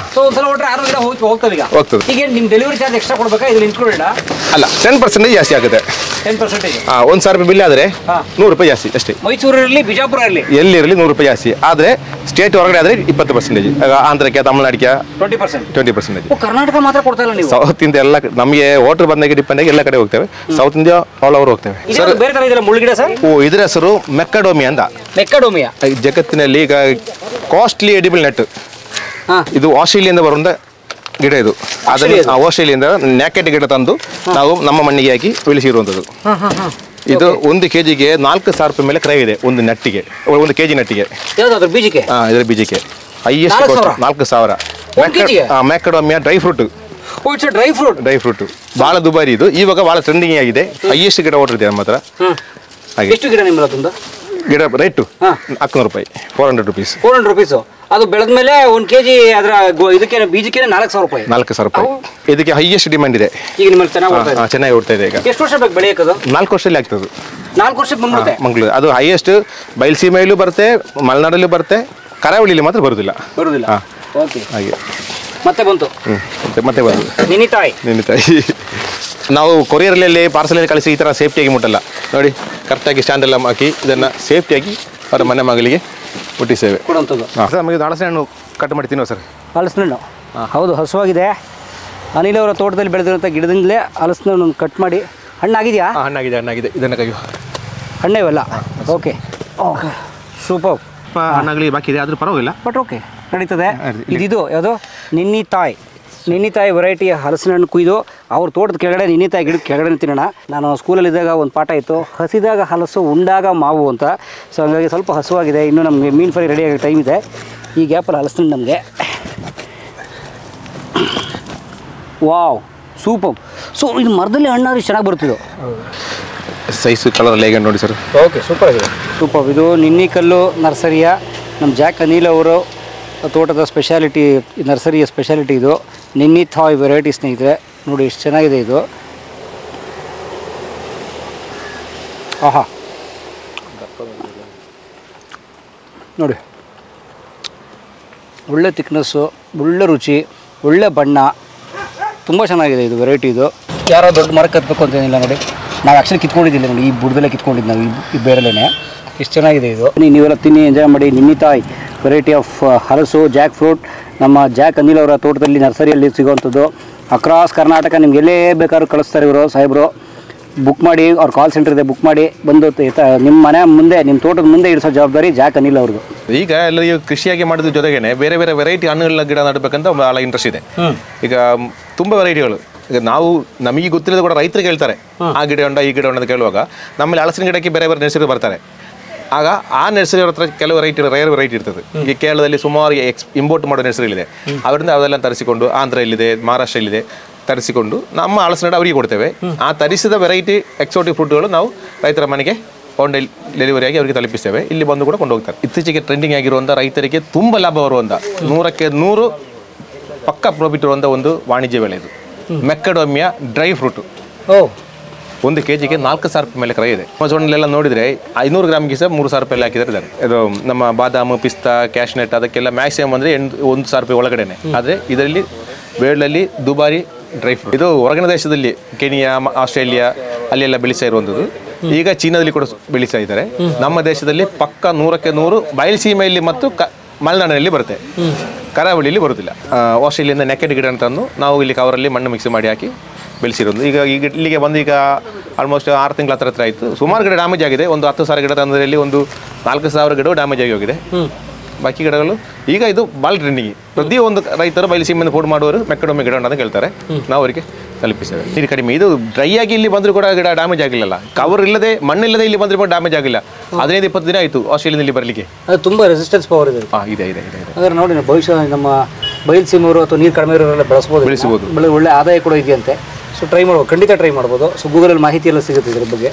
ಹೋಗ್ತದೆ. ಹೋಗ್ತದೆ. ಈಗ ನಿಮ್ಮ ಡೆಲಿವರಿ ಚಾರ್ಜ್ ಎಕ್ಸ್ಟ್ರಾ ಕೊಡಬೇಕಾ? ಇದು ಇನ್ಕ್ಲೂಡೆಡ್ ಅಲ್ಲ, 10% ಜಾಸ್ತಿ ಆಗುತ್ತೆ. 10%. 1,000 ರೂಪಾಯಿ ಬಿಲ್ ಆದರೆ 100 ರೂಪಾಯಿ ಜಾಸ್ತಿ ಅಷ್ಟೇ. ಮೈಸೂರಲ್ಲಿ, ಬಿಜಾಪುರ ಇರಲಿ, ಎಲ್ಲಿ ಇರಲಿ 100 ರೂಪಾಯಿ ಜಾಸ್ತಿ. ಆದರೆ ಸ್ಟೇಟ್ ಹೊರಗಡೆ ಆದರೆ 20%. ಆಂಧ್ರಕ್ಕೆ, ತಮಿಳ್ನಾಡಿಗೆ 20%. ಕರ್ನಾಟಕ ಮಾತ್ರ ಕೊಡ್ತಾ ಇಲ್ಲ ನೀವು? ಸೌತ್ ಇಂಡಿಯಾ ಎಲ್ಲ ನಮಗೆ ವಾಟರ್ ಬಂದಾಗೆ ಡಿಪೆಂಡ್ ಆಗಿ ಎಲ್ಲ ಕಡೆ ಹೋಗ್ತೇವೆ. ಸೌತ್ ಇಂಡಿಯಾ ಆಲ್ ಓವರ್ ಹೋಗ್ತೇವೆ. ಸರ್ ಬೇರೆ ತರ ಇದೆಲ್ಲ ಮುಳ್ಳಿಗಿಡ ಸರ್? ಇದರ ಹೆಸರು ಮೆಕ್ಕಡೋಮಿಯಾ ಅಂತ. ಮೆಕ್ಕಡೋಮಿಯಾ ಜಗತ್ತಿನಲ್ಲಿ ಈಗ ಕಾಸ್ಟ್ಲಿ ಎಡಿಬಲ್ ನೆಟ್. ಇದು ಆಸ್ಟ್ರೇಲಿಯಾದಿಂದ ಬರುವಂತ ಗಿಡ. ಇದು ಅದನ್ನು ಆಸ್ಟ್ರೇಲಿಯಾದಿಂದ ನ್ಯಾಕೆಟ್ ಗಿಡ ತಂದು ನಾವು ನಮ್ಮ ಮಣ್ಣಿಗೆ ಹಾಕಿ ಬೆಳೆಸಿರುವಂಥದ್ದು. ಇದು 1 kgಗೆ 4,000 ರೂಪಾಯಿ ಮೇಲೆ ಕ್ರಯ ಇದೆ. ಒಂದು ನಟ್ಟಿಗೆ, 1 kg ನಟ್ಟಿಗೆ. ಬೀಜಕ್ಕೆ? ಇದರ ಬೀಜಕ್ಕೆ highest 4,000. Macadamia dry fruit. Dry fruit ಬಹಳ ದುಬಾರಿ. ಇದು ಇವಾಗ ಬಹಳ ಟ್ರೆಂಡಿಂಗ್ ಆಗಿದೆ. ಹೈಯೆಸ್ಟ್ ಗಿಡ ಓಡಿದೆ ನಮ್ಮ ಹತ್ರ. ಎಷ್ಟು ಗಿಡ ನಿಮ್ಮ ಗಿಡ ರೇಟು 400 ರೂಪಾಯಿ, 400 ರುಪೀಸ್. 400 ರುಪೀಸ್. ಅದು ಬೆಳೆದ ಮೇಲೆ 1 kg ಅದರ ಇದಕ್ಕೆ ಬೀಜಕ್ಕೆ 4,000 ರೂಪಾಯಿ. 4,000 ರೂಪಾಯಿ. ಇದಕ್ಕೆ ಹೈಯೆಸ್ಟ್ ಡಿಮ್ಯಾಂಡ್ ಇದೆ. ಈಗ ನಿಮ್ಮಲ್ಲಿ ಚೆನ್ನಾಗಿ ಓಡ್ತಾ ಇದೆ. ಈಗ ಎಷ್ಟು ವರ್ಷ ಬೇಕು ಬೆಳೆಯೋದು? 4 ವರ್ಷದಲ್ಲಿ ಆಗ್ತದೆ. 4 ವರ್ಷಕ್ಕೆ ಬಂದ್ಬಿಡುತ್ತೆ. ಮಂಗಳೂರು ಅದು ಹೈಯೆಸ್ಟ್. ಬಯಲುಸೀಮೆಯಲ್ಲೂ ಬರುತ್ತೆ, ಮಲೆನಾಡಲ್ಲೂ ಬರುತ್ತೆ, ಕರಾವಳಿಯಲ್ಲಿ ಮಾತ್ರ ಬರುವುದಿಲ್ಲ. ಓಕೆ, ಹಾಗೆ ಮತ್ತೆ ಬಂತು. ಮತ್ತೆ ಬಂದು ನಿನ್ನಿತಾಯಿ. ನಾವು ಕೊರಿಯರ್ನಲ್ಲಿ ಪಾರ್ಸಲಲ್ಲಿ ಕಳಿಸಿ ಈ ಥರ ಸೇಫ್ಟಿಯಾಗಿ ಮುಟ್ಟಲ್ಲ ನೋಡಿ. ಕರೆಕ್ಟಾಗಿ ಸ್ಟ್ಯಾಂಡ್ ಎಲ್ಲ ಹಾಕಿ ಇದನ್ನು ಸೇಫ್ಟಿಯಾಗಿ ಅವರ ಮನೆ ಮಗಳಿಗೆ ಮುಟ್ಟಿಸ್ತೇವೆ. ನಮಗೆ ಹಲಸಿನ ಹಣ್ಣು ಕಟ್ ಮಾಡಿ ತಿನ್ನುವ ಸರ್. ಹಲಸಿನ ಹಣ್ಣು ಹೌದು, ಹಸುವಾಗಿದೆ. ಅನಿಲ್ ಅವರ ತೋಟದಲ್ಲಿ ಬೆಳೆದಿರುವಂಥ ಗಿಡದಿಂದಲೇ ಹಲಸಿನ ಹಣ್ಣು ಕಟ್ ಮಾಡಿ. ಹಣ್ಣಾಗಿದೆಯಾ? ಹಣ್ಣಾಗಿದೆ. ಇದನ್ನು ಕೈಯು ಹಣ್ಣೇ ಇವೆಲ್ಲ. Okay, super. ಹಣ್ಣಾಗಲಿ ಬಾಕಿ ಇದೆ, ಆದರೂ ಪರವಾಗಿಲ್ಲ, ಬಟ್ ಓಕೆ, ನಡೀತದೆ. ಇದು ಯಾವುದು? ನಿನ್ನಿತಾಯಿ ವೆರೈಟಿಯ ಹಲಸಿನ ಹಣ್ಣು ಕುಯ್ದು ಅವ್ರ ತೋಟದ ಕೆಳಗಡೆ, ನಿನ್ನಿತಾಯಿ ಗಿಡದ ಕೆಳಗಡೆ ತಿನ್ನೋಣ. ನಾನು ಸ್ಕೂಲಲ್ಲಿದ್ದಾಗ ಒಂದು ಪಾಠ ಇತ್ತು, ಹಸಿದಾಗ ಹಲಸು ಉಂಡಾಗ ಮಾವು ಅಂತ. ಸೊ ಹಂಗಾಗಿ ಸ್ವಲ್ಪ ಹಸುವಾಗಿದೆ. ಇನ್ನೂ ನಮಗೆ ಮೀನು ಫ್ರೈ ರೆಡಿಯಾಗಿ ಟೈಮ್ ಇದೆ. ಈ ಗ್ಯಾಪಲ್ಲಿ ಹಲಸಿನ ನಮಗೆ ವಾವ್, ಸೂಪರ್. ಸೊ ಇದು ಮರದಲ್ಲಿ ಹಣ್ಣಾದ್ರೆ ಚೆನ್ನಾಗಿ ಬರ್ತಿದ್ದು. ಸೈಜು ಕಲರ್ ಹೇಗೆ ನೋಡಿ ಸರ್. ಓಕೆ, ಸೂಪರ್ ಆಗಿದೆ. ಸೂಪರ್. ಇದು ನಿನ್ನಿಕಲ್ಲು ನರ್ಸರಿಯ ನಮ್ಮ ಜಾಕ್ ಅನಿಲ್ ಅವರು ತೋಟದ ಸ್ಪೆಷಾಲಿಟಿ, ನರ್ಸರಿಯ ಸ್ಪೆಷಾಲಿಟಿ ಇದು. ನಿನ್ನಿತಾಯಿ ವೆರೈಟಿ ಸ್ನೇಹಿತರೆ, ನೋಡಿ ಎಷ್ಟು ಚೆನ್ನಾಗಿದೆ ಇದು. ಆಹಾ, ನೋಡಿ ಒಳ್ಳೆ ತಿಕ್ನೆಸ್ಸು, ಒಳ್ಳೆ ರುಚಿ, ಒಳ್ಳೆ ಬಣ್ಣ, ತುಂಬ ಚೆನ್ನಾಗಿದೆ ಇದು ವೆರೈಟಿ. ಇದು ಯಾರೋ ದೊಡ್ಡ ಮರಕ್ಕೆ ಹತ್ತಬೇಕು ಅಂತೇನಿಲ್ಲ ನೋಡಿ. ನಾವು ಆ್ಯಕ್ಚುಲಿ ಕಿತ್ಕೊಂಡಿದ್ದಿಲ್ಲ ನೋಡಿ, ಈ ಬುಡದಲ್ಲೇ ಕಿತ್ಕೊಂಡಿದ್ದು ನಾವು ಈ ಬೇರಲ್ಲೇ. ಎಷ್ಟು ಚೆನ್ನಾಗಿದೆ ಇದು. ನೀವೆಲ್ಲ ತಿನ್ನಿ, ಎಂಜಾಯ್ ಮಾಡಿ. ನಿನ್ನಿತಾಯಿ ವೆರೈಟಿ ಆಫ್ ಹಲಸು, ಜಾಕ್ ಫ್ರೂಟ್ ನಮ್ಮ ಜಾಕ್ ಅನಿಲ್ ಅವರ ತೋಟದಲ್ಲಿ ನರ್ಸರಿಯಲ್ಲಿ ಸಿಗುವಂಥದ್ದು. ಅಕ್ರಾಸ್ ಕರ್ನಾಟಕ ನಿಮ್ಗೆ ಎಲ್ಲೇ ಬೇಕಾದ್ರೂ ಕಳಿಸ್ತಾರೆ ಇವರು ಸಾಹೇಬರು. ಬುಕ್ ಮಾಡಿ, ಅವ್ರ ಕಾಲ್ ಸೆಂಟರ್ ಇದೆ, ಬುಕ್ ಮಾಡಿ ಬಂದು ನಿಮ್ಮ ಮನೆ ಮುಂದೆ, ನಿಮ್ಮ ತೋಟದ ಮುಂದೆ ಇಡಿಸೋ ಜವಾಬ್ದಾರಿ ಜಾಕ್ ಅನಿಲ್ ಅವ್ರದ್ದು. ಈಗ ಎಲ್ಲರಿಗೂ ಕೃಷಿಯಾಗಿ ಮಾಡೋದ್ರ ಜೊತೆಗೇನೆ ಬೇರೆ ಬೇರೆ ವೆರೈಟಿ ಹಣ್ಣುಗಳ ಗಿಡ ನಡಬೇಕಂತ ಭಾಳ ಇಂಟ್ರೆಸ್ಟ್ ಇದೆ. ಈಗ ತುಂಬ ವೆರೈಟಿಗಳು. ಈಗ ನಾವು ನಮಗೆ ಗೊತ್ತಿರೋದು ಕೂಡ ರೈತರಿಗೆ ಹೇಳ್ತಾರೆ, ಆ ಗಿಡ ಉಂಡ, ಈ ಗಿಡ ಉಂಡ ಅಂತ ಕೇಳುವಾಗ ನಮ್ಮಲ್ಲಿ ಹಲಸಿನ ಗಿಡಕ್ಕೆ ಬೇರೆ ಬೇರೆ ನರ್ಸರಿ ಬರ್ತಾರೆ. ಆಗ ಆ ನರ್ಸರಿ ಅವ್ರ ಹತ್ರ ಕೆಲವು ರೇರ್ ವೆರೈಟಿ ಇರ್ತದೆ. ಈಗ ಕೇರಳದಲ್ಲಿ ಸುಮಾರು ಇಂಪೋರ್ಟ್ ಮಾಡೋ ನರ್ಸರಿಗಳಿದೆ. ಅವರಿಂದ ಅವೆಲ್ಲ ತರಿಸಿಕೊಂಡು, ಆಂಧ್ರಲ್ಲಿದೆ, ಮಹಾರಾಷ್ಟ್ರಲ್ಲಿದೆ, ತರಿಸಿಕೊಂಡು ನಮ್ಮ ಹಲಸಿನ ಗಿಡ ಅವರಿಗೆ ಕೊಡ್ತೇವೆ. ಆ ತರಿಸಿದ ವೆರೈಟಿ ಎಕ್ಸೋಟಿಕ್ ಫ್ರೂಟ್ಗಳು ನಾವು ರೈತರ ಮನೆಗೆ ಹೋಮ್ ಡೆಲಿವರಿಯಾಗಿ ಅವರಿಗೆ ತಲುಪಿಸ್ತೇವೆ. ಇಲ್ಲಿ ಬಂದು ಕೂಡ ಕೊಂಡು ಹೋಗ್ತಾರೆ. ಇತ್ತೀಚೆಗೆ ಟ್ರೆಂಡಿಂಗ್ ಆಗಿರುವಂಥ, ರೈತರಿಗೆ ತುಂಬ ಲಾಭ ಬರುವಂಥ, 100ಕ್ಕೆ 100 ಪಕ್ಕ ಪ್ರಾಫಿಟ್ ಇರುವಂಥ ಒಂದು ವಾಣಿಜ್ಯ ಬೆಳೆ ಇದು ಮೆಕ್ಕಡೋಮಿಯಾ ಡ್ರೈ ಫ್ರೂಟು. 1 kgಗೆ 4,000 ರೂಪಾಯಿ ಮೇಲೆ ಕ್ರಯ ಇದೆ. ಅಮೆಝಾನಲ್ಲೆಲ್ಲ ನೋಡಿದರೆ 500 ಗ್ರಾಮ್ಗೆ ಸಹ 3,000 ರೂಪಾಯಿ ಹಾಕಿದ್ದಾರೆ. ಇದು ನಮ್ಮ ಬಾದಾಮು, ಪಿಸ್ತಾ, ಕ್ಯಾಶ್ನೆಟ್ ಅದಕ್ಕೆಲ್ಲ ಮ್ಯಾಕ್ಸಿಮಮ್ ಅಂದರೆ 1,000 ರೂಪಾಯಿ ಒಳಗಡೆನೆ. ಆದರೆ ಇದರಲ್ಲಿ ಬೇಳಲ್ಲಿ ದುಬಾರಿ ಡ್ರೈ ಫ್ರೂಟ್. ಇದು ಹೊರಗಿನ ದೇಶದಲ್ಲಿ ಕೆನಿಯಾ, ಆಸ್ಟ್ರೇಲಿಯಾ ಅಲ್ಲೆಲ್ಲ ಬೆಳೆಸ್ತಾ ಇರುವಂಥದ್ದು. ಈಗ ಚೀನಾದಲ್ಲಿ ಕೂಡ ಬೆಳೀತಾ ಇದ್ದಾರೆ. ನಮ್ಮ ದೇಶದಲ್ಲಿ ಪಕ್ಕ 100ಕ್ಕೆ 100 ಬಯಲುಸೀಮೆಯಲ್ಲಿ ಮತ್ತು ಮಲೆನಾಡಿನಲ್ಲಿ ಬರುತ್ತೆ, ಕರಾವಳಿಯಲ್ಲಿ ಬರುತ್ತಿಲ್ಲ. ಆಸ್ಟ್ರೇಲಿಯಾದಿಂದ ನೆಕೆಡ್ ಗಿಡ ತಂದು ನಾವು ಇಲ್ಲಿ ಕವರಲ್ಲಿ ಮಣ್ಣು ಮಿಕ್ಸ್ ಮಾಡಿ ಹಾಕಿ ಬೆಳೆಸಿರೋದು. ಈಗ ಇಲ್ಲಿಗೆ ಬಂದು ಈಗ ಆಲ್ಮೋಸ್ಟ್ 6 ತಿಂಗಳ ಹತ್ರ ಆಯಿತು. ಸುಮಾರು ಗಿಡ ಡ್ಯಾಮೇಜ್ ಆಗಿದೆ. ಒಂದು 10,000 ಗಿಡ ತಂದರಲ್ಲಿ ಒಂದು 4,000 ಗಿಡ ಡ್ಯಾಮೇಜ್ ಆಗಿ ಹೋಗಿದೆ. ಬಾಕಿ ಗಿಡಗಳು ಈಗ ಇದು ಭಾಳ ಟ್ರೆಂಡಿಂಗ್. ಪ್ರತಿಯೊಂದು ರೈತರು ಬಯಲುಸೀಮೆಯಿಂದ ಫೋಡ್ ಮಾಡುವವರು ಮೆಕ್ಕಡೊಮ್ಮೆ ಗಿಡ ಅಂತ ಕೇಳ್ತಾರೆ. ನಾವು ಅವರಿಗೆ ತಲುಪಿಸ್ತೇವೆ. ನೀರು ಕಡಿಮೆ, ಇದು ಡ್ರೈ ಆಗಿ ಇಲ್ಲಿ ಬಂದರೂ ಕೂಡ ಗಿಡ ಡ್ಯಾಮೇಜ್ ಆಗಿಲ್ಲ. ಕವರ್ ಇಲ್ಲದೆ ಮಣ್ಣಿಲ್ಲದೆ ಇಲ್ಲಿ ಬಂದರೂ ಕೂಡ ಡ್ಯಾಮೇಜ್ ಆಗಿಲ್ಲ. 15-20 ದಿನ ಆಯಿತು ಆಸ್ಟ್ರೇಲಿಯಾದಲ್ಲಿ ಬರಲಿಕ್ಕೆ. ಅದು ತುಂಬ ರೆಸಿಸ್ಟೆನ್ಸ್ ಪವರ್ ಇದೆ. ಇದೆ. ಹಾಗಾದ್ರೆ ನೋಡಿ, ಭವಿಷ್ಯ ನಮ್ಮ ಬಯಲುಸೀಮೆಯವರು ಅಥವಾ ನೀರು ಕಡಿಮೆ ಇರೋರೆಲ್ಲ ಬೆಳೆಸ್ಬೋದು. ಒಳ್ಳೆ ಆದಾಯ ಕೂಡ ಇದೆಯಂತೆ. ಸೊ ಟ್ರೈ ಮಾಡ್ಬೋದು, ಖಂಡಿತ ಟ್ರೈ ಮಾಡ್ಬೋದು. ಸೊ ಗೂಗಲಲ್ಲಿ ಮಾಹಿತಿ ಎಲ್ಲ ಸಿಗುತ್ತೆ ಇದ್ರ ಬಗ್ಗೆ.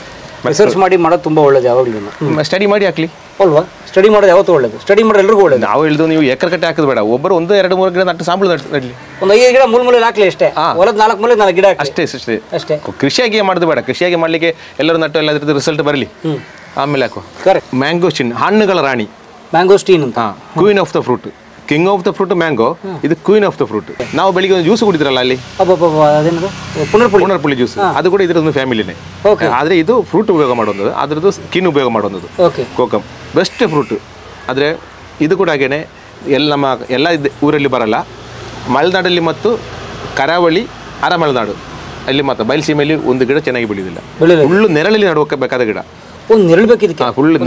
ರಿಸರ್ಚ್ ಮಾಡಿ ಮಾಡೋದು ತುಂಬ ಒಳ್ಳೇದು. ಯಾವಾಗಲೂ ಸ್ಟಡಿ ಮಾಡಿ ಹಾಕ್ಲಿ ಅಲ್ವಾ? ಸ್ಟಡಿ ಮಾಡೋದು ಯಾವತ್ತೂ ಒಳ್ಳೇದು. ಸ್ಟಡಿ ಮಾಡೋದು ಎಲ್ರಿಗೂ ಒಳ್ಳೇದು. ನಾವು ಹೇಳಿದ್ರು ನೀವು ಎಕರೆ ಕಟ್ಟೆ ಹಾಕೋದು ಬೇಡ. ಒಬ್ಬರು 1-2-3 ಗಿಡ ನಟ್ಟು ಸಾಂಬಳು ನಡಲಿ. ಒಂದು 5 ಗಿಡ ಮೂಲೆ ಹಾಕ್ಲಿ ಅಷ್ಟೇ. ಹೊಲದ 4 ಮೂಲೆ 4 ಗಿಡ ಅಷ್ಟೇ. ಕೃಷಿಯಾಗಿ ಮಾಡೋದು ಬೇಡ. ಕೃಷಿಯಾಗಿ ಮಾಡಲಿಕ್ಕೆ ಎಲ್ಲರೂ ನಟ್ಟು ಎಲ್ಲ ರಿಸಲ್ಟ್ ಬರಲಿ, ಆಮೇಲೆ ಹಾಕೋ. ಕರೆಕ್ಟ್. ಮ್ಯಾಂಗೋಸ್ಟೀನ್, ಹಣ್ಣುಗಳ ರಾಣಿ. ಮ್ಯಾಂಗೋಸ್ಟೀನ್ ಅಂತ, queen of the fruit. King of the fruit mango, ಇದು ಕ್ವೀನ್ ಆಫ್ ದ ಫ್ರೂಟ್. ನಾವು ಬೆಳಿಗ್ಗೆ ಒಂದು ಜ್ಯೂಸ್ ಕುಡಿದ್ರಲ್ಲ ಅಲ್ಲಿ, ಪುನರ್ಪುಳಿ ಜ್ಯೂಸ್, ಅದು ಕೂಡ ಇದರೊಂದು ಫ್ಯಾಮಿಲಿನೇ. ಆದರೆ ಇದು ಫ್ರೂಟ್ ಉಪಯೋಗ ಮಾಡುವಂಥದ್ದು, ಅದರದ್ದು ಸ್ಕಿನ್ ಉಪಯೋಗ ಮಾಡುವಂಥದ್ದು. Kokum best fruit. ಆದರೆ ಇದು ಕೂಡ ಹಾಗೇನೆ ನಮ್ಮ ಎಲ್ಲ ಊರಲ್ಲಿ ಬರಲ್ಲ. ಮಲೆನಾಡಲ್ಲಿ ಮತ್ತು ಕರಾವಳಿ, ಮಲೆನಾಡು ಅಲ್ಲಿ ಮಾತ್ರ. ಬಯಲುಸೀಮೆಯಲ್ಲಿ ಒಂದು ಗಿಡ ಚೆನ್ನಾಗಿ ಬೆಳೆಯುವುದಿಲ್ಲ. ಫುಲ್ಲು ನೆರಳಲ್ಲಿ ನಡುವಬೇಕಾದ ಗಿಡ. ಫುಲ್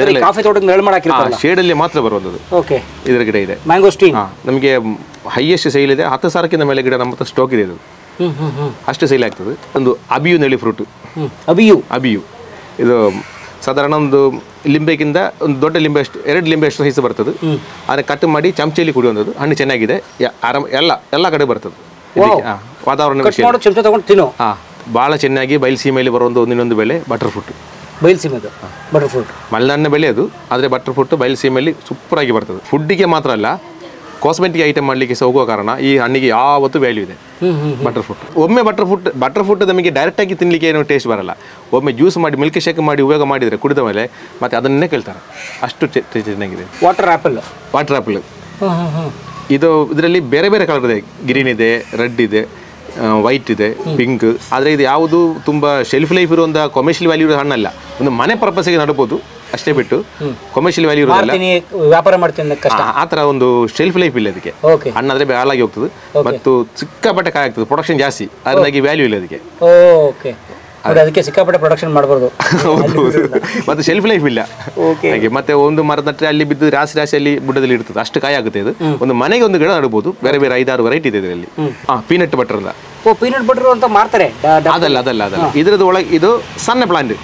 ಶೇಡಲ್ಲಿ ಮಾತ್ರ ಬರುವಂಥದ್ದು ಇದರ ಗಿಡ ಇದೆ. ಮ್ಯಾಂಗೋಸ್ಟೀನ್ ನಮಗೆ ಹೈಯೆಸ್ಟ್ ಸೇಲ್ ಇದೆ. 10,000ಕ್ಕಿಂತ ಮೇಲೆ ಗಿಡ ನಮ್ಮ ಹತ್ರ ಸ್ಟಾಕ್ ಇದೆ. ಅದು ಅಷ್ಟು ಸೇಲ್ ಆಗ್ತದೆ. ಒಂದು ಅಬಿಯು ನೆಳಿ ಫ್ರೂಟ್. ಅಬಿಯು ಇದು ಸಾಧಾರಣ ಒಂದು ಲಿಂಬೆಗಿಂತ ಒಂದು ದೊಡ್ಡ ಲಿಂಬೆ ಅಷ್ಟು, 2 ಲಿಂಬೆ ಅಷ್ಟು ಸೈಜ್ ಬರ್ತದೆ. ಅದನ್ನು ಕಟ್ ಮಾಡಿ ಚಮಚೆಯಲ್ಲಿ ಕುಡಿಯುವಂಥದ್ದು. ಹಣ್ಣು ಚೆನ್ನಾಗಿದೆ, ಎಲ್ಲ ಕಡೆ ಬರ್ತದೆ. ವಾತಾವರಣ ಭಾಳ ಚೆನ್ನಾಗಿ ಬಯಲುಸೀಮೆಯಲ್ಲಿ ಬರೋ ಇನ್ನೊಂದು ಬೆಳೆ ಬಟರ್ ಫ್ರೂಟ್. ಬಟರ್ ಫ್ರೂಟ್ ಮಲೆನಾಡಿನ ಬೆಳೆ ಅದು. ಆದರೆ ಬಟರ್ ಫ್ರೂಟ್ ಬಯಲುಸೀಮೆಯಲ್ಲಿ ಸೂಪರ್ ಆಗಿ ಬರ್ತದೆ. ಫುಡ್ಡಿಗೆ ಮಾತ್ರ ಅಲ್ಲ, ಕಾಸ್ಮೆಟಿಕ್ ಐಟಮ್ ಮಾಡಲಿಕ್ಕೆ ಸಹ ಹೋಗುವ ಕಾರಣ ಈ ಹಣ್ಣಿಗೆ ಯಾವತ್ತೂ ವ್ಯಾಲ್ಯೂ ಇದೆ ಬಟರ್ ಫ್ರೂಟ್. ಒಮ್ಮೆ ಬಟರ್ ಫ್ರೂಟ್ ನಮಗೆ ಡೈರೆಕ್ಟಾಗಿ ತಿನ್ನಲಿಕ್ಕೆ ಏನೋ ಟೇಸ್ಟ್ ಬರಲ್ಲ. ಒಮ್ಮೆ ಜ್ಯೂಸ್ ಮಾಡಿ ಮಿಲ್ಕ್ ಶೇಕ್ ಮಾಡಿ ಉಪಯೋಗ ಮಾಡಿದರೆ ಕುಡಿದ ಮೇಲೆ ಮತ್ತೆ ಅದನ್ನೇ ಕೇಳ್ತಾರೆ. ಅಷ್ಟು ಚೆನ್ನಾಗಿದೆ. ವಾಟರ್ ಆ್ಯಪಲ್ ಇದು. ಇದರಲ್ಲಿ ಬೇರೆ ಬೇರೆ ಕಲರ್ ಇದೆ. ಗ್ರೀನ್ ಇದೆ, ರೆಡ್ ಇದೆ, ವೈಟ್ ಇದೆ, ಪಿಂಕ್. ಆದರೆ ಇದು ಯಾವುದು ತುಂಬ ಶೆಲ್ಫ್ ಲೈಫ್ ಇರುವಂಥ ಕಮರ್ಷಿಯಲ್ ವ್ಯಾಲ್ಯೂ ಇರೋ ಹಣ್ಣಲ್ಲ. ಒಂದು ಮನೆ ಪರ್ಪಸ್ಗೆ ನಡಬಹುದು ಅಷ್ಟೇ ಬಿಟ್ಟು ಕಮರ್ಷಿಯಲ್ ವ್ಯಾಲ್ಯೂ ಇರೋದಿಲ್ಲ. ವ್ಯಾಪಾರ ಮಾಡ್ತೀನಿ ಆ ಥರ ಒಂದು ಶೆಲ್ಫ್ ಲೈಫ್ ಇಲ್ಲ ಅದಕ್ಕೆ. ಹಣ್ಣಾದರೆ ಹಾಳಾಗಿ ಹೋಗ್ತದೆ ಮತ್ತು ಸಿಕ್ಕಾಪಟ್ಟೆ ಕಾಯಿ ಆಗ್ತದೆ. ಪ್ರೊಡಕ್ಷನ್ ಜಾಸ್ತಿ, ಅದನ್ನಾಗಿ ವ್ಯಾಲ್ಯೂ ಇಲ್ಲ ಅದಕ್ಕೆ. ಅದಕ್ಕೆ ಸಿಕ್ಕಾಪಟ್ಟೆ ಪ್ರೊಡಕ್ಷನ್ ಮಾಡಬಾರ್ದು. ಮತ್ತೆ ಶೆಲ್ಫ್ ಲೈಫ್ ಇಲ್ಲ ಹಾಗೆ. ಮತ್ತೆ ಒಂದು ಮರದ ನಟ್ಟರೆ ಅಲ್ಲಿ ಬಿದ್ದು ರಾಶಿಯಲ್ಲಿ ಬುಡದಲ್ಲಿ ಇರ್ತದೆ. ಅಷ್ಟು ಕಾಯಿ ಆಗುತ್ತೆ ಇದು. ಒಂದು ಮನೆಗೆ ಒಂದು ಗಿಡ ನಡಬಹುದು. ಬೇರೆ ಬೇರೆ 5-6 ವೆರೈಟಿ ಇದೆ ಇದರಲ್ಲಿ. ಪೀನಟ್ ಬಟರ್ ಅಂತ. ಪೀನಟ್ ಬಟರ್ ಅಂತ ಮಾಡ್ತಾರೆ. ಅದಲ್ಲ. ಇದರದ್ದು ಒಳಗೆ ಇದು ಸಣ್ಣ ಪ್ಲಾಂಟ್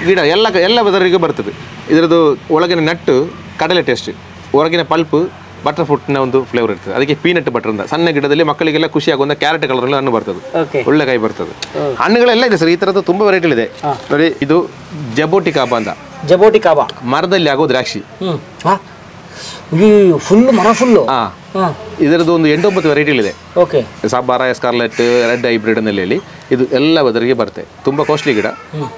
ಗಿಡ. ಎಲ್ಲ ಬದರಿಗೆ ಬರ್ತದೆ. ಇದರದ್ದು ಒಳಗಿನ ನಟ್ಟು ಕಡಲೆ ಟೇಸ್ಟ್, ಹೊರಗಿನ ಪಲ್ಪ್ ಬಟರ್ ಫ್ರೂಟ್ನ ಒಂದು ಫ್ಲೇವರ್ ಇರ್ತದೆ. ಅದಕ್ಕೆ ಪೀನಟ್ ಬಟರ್ ಅಂತ. ಸಣ್ಣ ಗಿಡದಲ್ಲಿ ಮಕ್ಕಳಿಗೆಲ್ಲ ಖುಷಿ ಆಗುವಂಥ ಕ್ಯಾರೆಟ್ ಕಲರ್ ಹಣ್ಣು ಬರ್ತದೆ. ಒಳ್ಳೆ ಕಾಯಿ ಬರ್ತದೆ. ಹಣ್ಣುಗಳೆಲ್ಲ ಇದೆ ಸರ್. ಈ ಥರದ್ದು ತುಂಬ ವೆರೈಟಿಗಳಿದೆ ನೋಡಿ. ಇದು ಜಬೋಟಿ ಕಾಬಾ ಅಂತ. ಮರದಲ್ಲಿ ಆಗೋ ದ್ರಾಕ್ಷಿ. ಇದರದ್ದು ಒಂದು 8-9 ವೆರೈಟಿಗಳಿದೆ. ಸಾಬಾರ, ಸ್ಕಾರ್ಲೆಟ್, ರೆಡ್ ಹೈಬ್ರಿಡ್ ನಲ್ಲಿ ಹೇಳಿ. ಇದು ಎಲ್ಲ ಬದರಿಗೆ ಬರುತ್ತೆ. ತುಂಬ ಕಾಸ್ಟ್ಲಿ ಗಿಡ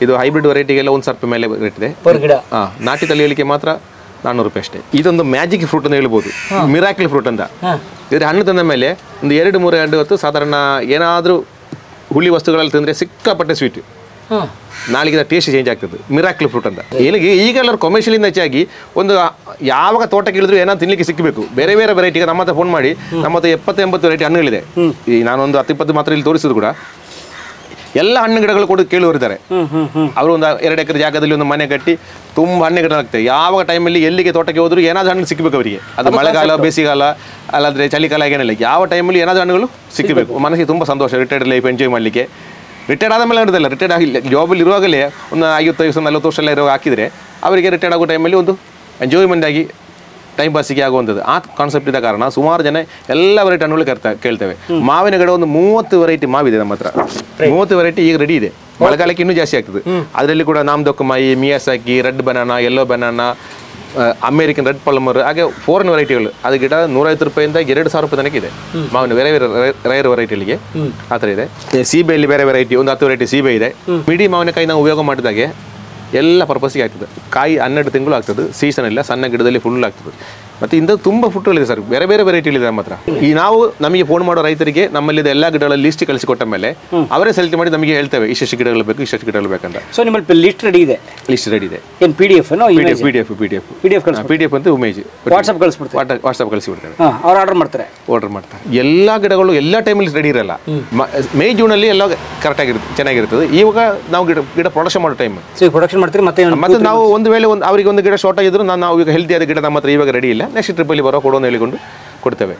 ಇದು. ಹೈಬ್ರಿಡ್ ವೆರೈಟಿಗೆಲ್ಲ 1,000 ರೂಪಾಯಿ ಮೇಲೆ ರೇಟ್ ಇದೆ. ನಾಟಿ ತಳಿ ಹೇಳಿಕೆ ಮಾತ್ರ 400 ರೂಪಾಯಿ ಅಷ್ಟೇ. ಇದೊಂದು ಮ್ಯಾಜಿಕ್ ಫ್ರೂಟ್ ಅಂತ ಹೇಳ್ಬೋದು. ಮಿರಾಕಲ್ ಫ್ರೂಟ್ ಅಂತ. ಇದ್ರ ಹಣ್ಣು ತಂದ ಮೇಲೆ ಒಂದು 2-3 ಹೊತ್ತು ಸಾಧಾರಣ ಏನಾದರೂ ಹುಳಿ ವಸ್ತುಗಳಲ್ಲಿ ತಿಂದರೆ ಸಿಕ್ಕಾಪಟ್ಟೆ ಸ್ವೀಟ್, ನಾಳೆಗಿನ ಟೇಸ್ಟ್ ಚೇಂಜ್ ಆಗ್ತದೆ. ಮಿರಾಕಲ್ ಫ್ರೂಟ್ ಅಂತ. ಈಗ ಎಲ್ಲರೂ ಕಮರ್ಷಿಯಲಿಂದ ಹೆಚ್ಚಾಗಿ ಒಂದು ಯಾವಾಗ ತೋಟಕ್ಕೆ ಇಳಿದ್ರು ಏನಾದ್ರು ತಿನ್ಲಿಕ್ಕೆ ಸಿಕ್ಕಬೇಕು. ಬೇರೆ ಬೇರೆ ವೆರೈಟಿಗೆ ನಮ್ಮ ಹತ್ರ ಫೋನ್ ಮಾಡಿ ನಮ್ಮ ಹತ್ರ 70-80 ವೆರೈಟಿ ಹಣ್ಣುಗಳಿದೆ. ಈ ನಾನೊಂದು 10-20 ಮಾತ್ರ ಇಲ್ಲಿ ತೋರಿಸಿದ್ರು ಕೂಡ ಎಲ್ಲ ಹಣ್ಣು ಗಿಡಗಳು ಕೂಡ ಕೇಳುವರಿದ್ದಾರೆ. ಅವರು ಒಂದು 2 ಎಕರೆ ಜಾಗದಲ್ಲಿ ಒಂದು ಮನೆ ಕಟ್ಟಿ ತುಂಬ ಹಣ್ಣು ಗಿಡ ಆಗ್ತದೆ. ಯಾವ ಟೈಮಲ್ಲಿ ಎಲ್ಲಿಗೆ ತೋಟಕ್ಕೆ ಹೋದ್ರು ಏನಾದರೂ ಹಣ್ಣು ಸಿಕ್ಕಬೇಕು ಅವರಿಗೆ. ಅದು ಮಳೆಗಾಲ, ಬೇಸಿಗೆಗಾಲ, ಅಲ್ಲಾದರೆ ಚಳಿಗಾಲ ಏನಿಲ್ಲ, ಯಾವ ಟೈಮಲ್ಲಿ ಏನಾದರೂ ಹಣ್ಣುಗಳು ಸಿಕ್ಕಬೇಕು. ಮನಸ್ಸಿಗೆ ತುಂಬ ಸಂತೋಷ. ರಿಟೈರ್ಡ್ ಲೈಫ್ ಎಂಜಾಯ್ ಮಾಡಲಿಕ್ಕೆ. ರಿಟೈರ್ಡ್ ಆದಮೇಲೆ ಇರೋದಿಲ್ಲ. ರಿಟೈರ್ಡ್ ಆಗಿಲ್ಲ, ಜಾಬಲ್ಲಿ ಇರುವಾಗಲೇ ಒಂದು 50-40 ವರ್ಷ ಎಲ್ಲ ಇರೋ ಹಾಕಿದರೆ ಅವರಿಗೆ ರಿಟೈರ್ಡ್ ಆಗೋ ಟೈಮಲ್ಲಿ ಒಂದು ಎಂಜಾಯ್ಮೆಂಟ್ ಆಗಿ ಟೈಮ್ ಪಾಸಿಗೆ ಆಗುವಂಥದ್ದು. ಆ ಕಾನ್ಸೆಪ್ಟ್ ಇದ್ದ ಕಾರಣ ಸುಮಾರು ಜನ ಎಲ್ಲ ವೆರೈಟಿ ಹಣ್ಣುಗಳು ಕೇಳ್ತೇವೆ. ಮಾವಿನ ಗಿಡ ಒಂದು 30 ವೆರೈಟಿ ಮಾವಿದೆ ನಮ್ಮ ಹತ್ರ. 30 ವೆರೈಟಿ ಈಗ ರೆಡಿ ಇದೆ. ಮಳೆಗಾಲಕ್ಕೆ ಇನ್ನೂ ಜಾಸ್ತಿ ಆಗ್ತದೆ. ಅದರಲ್ಲಿ ಕೂಡ ನಾಮ್ದೊಕ್ಕಮಾಯಿ, Miyazaki, red banana, yellow banana, American red Palmer, ಹಾಗೆ ಫಾರಿನ್ ವೆರೈಟಿಗಳು. ಅದು ಗಿಡ 150 ರೂಪಾಯಿಂದ 2,000 ರೂಪಾಯಿ ತನಕ ಇದೆ. ಮಾವಿನ ಬೇರೆ ಬೇರೆ ರೇರ್ ವೆರೈಟಿಗಳಿಗೆ ಆ ಥರ ಇದೆ. ಸೀಬೆಯಲ್ಲಿ ಬೇರೆ ವೆರೈಟಿ, ಒಂದು 10 ವೆರೈಟಿ ಸೀಬೆ ಇದೆ. ಮಿಡಿ ಮಾವಿನಕಾಯಿ ನಾವು ಉಪಯೋಗ ಮಾಡಿದಾಗೆ ಎಲ್ಲ ಪರ್ಪಸ್ಗೆ ಆಗ್ತದೆ. ಕಾಯಿ 12 ತಿಂಗಳು ಆಗ್ತದೆ. ಸೀಸನ್ ಇಲ್ಲ, ಸಣ್ಣ ಗಿಡದಲ್ಲಿ ಫುಲ್ ಆಗ್ತದೆ. ಮತ್ತು ಇಂದ ತುಂಬ ಫುಡ್ಗಳಿದೆ ಸರ್, ಬೇರೆ ಬೇರೆ ವೆರೈಟಿಗಳಿದೆ ನಮ್ಮ ಹತ್ರ. ಈ ನಾವು ನಮಗೆ ಫೋನ್ ಮಾಡೋ ರೈತರಿಗೆ ನಮ್ಮಲ್ಲಿದ್ದ ಎಲ್ಲ ಗಿಡಗಳ ಲಿಸ್ಟ್ ಕಳಿಸಿಕೊಟ್ಟ ಮೇಲೆ ಅವರೇ ಸೆಲೆಕ್ಟ್ ಮಾಡಿ ನಮಗೆ ಹೇಳ್ತೇವೆ ಇಷ್ಟು ಗಿಡಗಳು ಬೇಕು, ಇಷ್ಟು ಗಿಡಗಳು ಬೇಕಂತ. ಸೊ ನಿಮ್ಮಲ್ಲಿ ಲಿಸ್ಟ್ ರೆಡಿ ಇದೆ? ಲಿಸ್ಟ್ ರೆಡಿ ಇದೆ. ಏನು PDF PDF ಅಂತ ಇಮೇಜ್ ವಾಟ್ಸಪ್ ಕಳಿಸ್ಬಿಡ್ತಾರೆ. ವಾಟ್ಸಪ್ ಕಳಿಸಿಬಿಡ್ತೇವೆ. ಅವ್ರು ಆರ್ಡರ್ ಮಾಡ್ತಾರೆ. ಎಲ್ಲ ಗಿಡಗಳು ಎಲ್ಲ ಟೈಮಲ್ಲಿ ರೆಡಿ ಇರಲ್ಲ. ಮೇ ಜೂನಲ್ಲಿ ಎಲ್ಲ ಕರೆಕ್ಟಾಗಿರುತ್ತೆ, ಚೆನ್ನಾಗಿರ್ತದೆ. ಇವಾಗ ನಾವು ಗಿಡ ಪ್ರೊಡಕ್ಷನ್ ಮಾಡೋ ಟೈಮ್. ಸೊ ಪ್ರೊಡಕ್ಷನ್ ಮಾಡ್ತೀರಿ ಮತ್ತೆ ನಾವು ಒಂದು ವೇಳೆ ಅವರಿಗೆ ಒಂದು ಗಿಡ ಶಾರ್ಟ್ ಆಗಿದ್ರು ನಾವು ಈಗ ಹೆಲ್ದಿ ಆದ ಗಿಡ ನಮ್ಮ ಹತ್ರ ಇವಾಗ ರೆಡಿ ಇಲ್ಲ, ನೆಕ್ಸ್ಟ್ ಟ್ರಿಪ್ಪಲ್ಲಿ ಬರೋ ಕೊಡೋನು ಹೇಳಿಕೊಂಡು ಕೊಡ್ತೇವೆ.